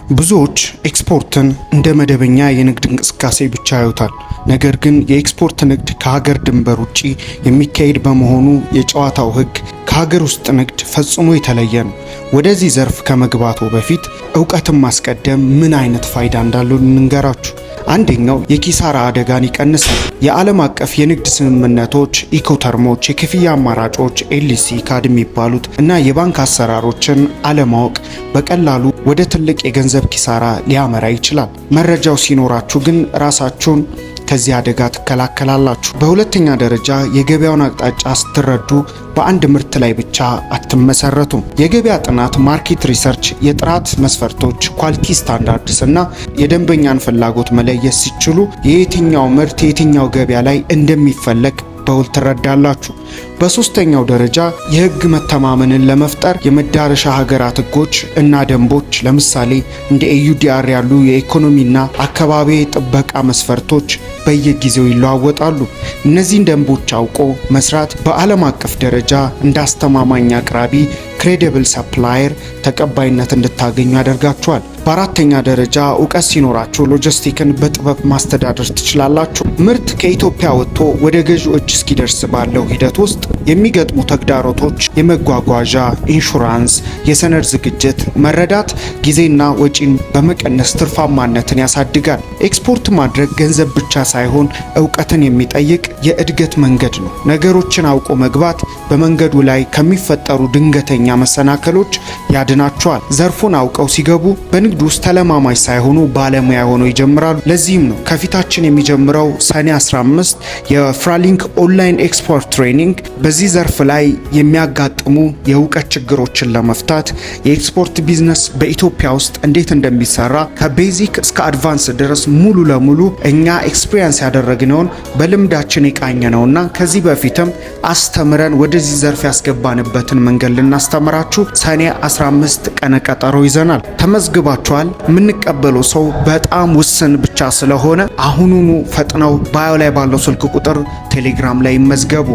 ብዙዎች ኤክስፖርትን እንደ መደበኛ የንግድ እንቅስቃሴ ብቻ ያዩታል። ነገር ግን የኤክስፖርት ንግድ ከሀገር ድንበር ውጪ የሚካሄድ በመሆኑ የጨዋታው ሕግ ከሀገር ውስጥ ንግድ ፈጽሞ የተለየ ነው። ወደዚህ ዘርፍ ከመግባቱ በፊት ዕውቀትን ማስቀደም ምን አይነት ፋይዳ እንዳለው እንንገራችሁ። አንደኛው የኪሳራ አደጋን ይቀንሳል። የዓለም አቀፍ የንግድ ስምምነቶች፣ ኢኮተርሞች፣ የክፍያ አማራጮች ኤልሲ ካድ የሚባሉት እና የባንክ አሰራሮችን አለማወቅ በቀላሉ ወደ ትልቅ የገንዘብ ኪሳራ ሊያመራ ይችላል። መረጃው ሲኖራችሁ ግን ራሳችሁን ከዚህ አደጋ ትከላከላላችሁ። በሁለተኛ ደረጃ የገበያውን አቅጣጫ ስትረዱ በአንድ ምርት ላይ ብቻ አትመሰረቱም። የገበያ ጥናት ማርኬት ሪሰርች፣ የጥራት መስፈርቶች ኳሊቲ ስታንዳርድስ እና የደንበኛን ፍላጎት መለየት ሲችሉ የየትኛው ምርት የትኛው ገበያ ላይ እንደሚፈለግ በውል ትረዳላችሁ። በሶስተኛው ደረጃ የህግ መተማመንን ለመፍጠር የመዳረሻ ሀገራት ህጎች እና ደንቦች ለምሳሌ እንደ ኤዩዲአር ያሉ የኢኮኖሚና አካባቢ ጥበቃ መስፈርቶች በየጊዜው ይለዋወጣሉ። እነዚህን ደንቦች አውቆ መስራት በዓለም አቀፍ ደረጃ እንደ አስተማማኝ አቅራቢ ክሬዲብል ሰፕላየር ተቀባይነት እንድታገኙ ያደርጋችኋል። በአራተኛ ደረጃ ዕውቀት ሲኖራችሁ ሎጂስቲክን በጥበብ ማስተዳደር ትችላላችሁ። ምርት ከኢትዮጵያ ወጥቶ ወደ ገዢዎች እስኪደርስ ባለው ሂደት ውስጥ የሚገጥሙ ተግዳሮቶች የመጓጓዣ፣ ኢንሹራንስ፣ የሰነድ ዝግጅት መረዳት ጊዜና ወጪን በመቀነስ ትርፋማነትን ያሳድጋል። ኤክስፖርት ማድረግ ገንዘብ ብቻ ሳይሆን ዕውቀትን የሚጠይቅ የእድገት መንገድ ነው። ነገሮችን አውቆ መግባት በመንገዱ ላይ ከሚፈጠሩ ድንገተኛ መሰናከሎች ያድናቸዋል። ዘርፉን አውቀው ሲገቡ በንግድ ውስጥ ተለማማጅ ሳይሆኑ ባለሙያ ሆነው ይጀምራሉ። ለዚህም ነው ከፊታችን የሚጀምረው ሰኔ 15 የፍራሊንክ ኦንላይን ኤክስፖርት ትሬኒንግ በዚህ ዘርፍ ላይ የሚያጋጥሙ የእውቀት ችግሮችን ለመፍታት የኤክስፖርት ቢዝነስ በኢትዮጵያ ውስጥ እንዴት እንደሚሰራ ከቤዚክ እስከ አድቫንስ ድረስ ሙሉ ለሙሉ እኛ ኤክስፒሪየንስ ያደረግነውን በልምዳችን የቃኘነውና ከዚህ በፊትም አስተምረን ወደዚህ ዘርፍ ያስገባንበትን መንገድ ልናስተምራችሁ ሰኔ 15 ቀነ ቀጠሮ ይዘናል። ተመዝግባችኋል። የምንቀበለው ሰው በጣም ውስን ብቻ ስለሆነ አሁኑኑ ፈጥነው ባዮ ላይ ባለው ስልክ ቁጥር ቴሌግራም ላይ ይመዝገቡ።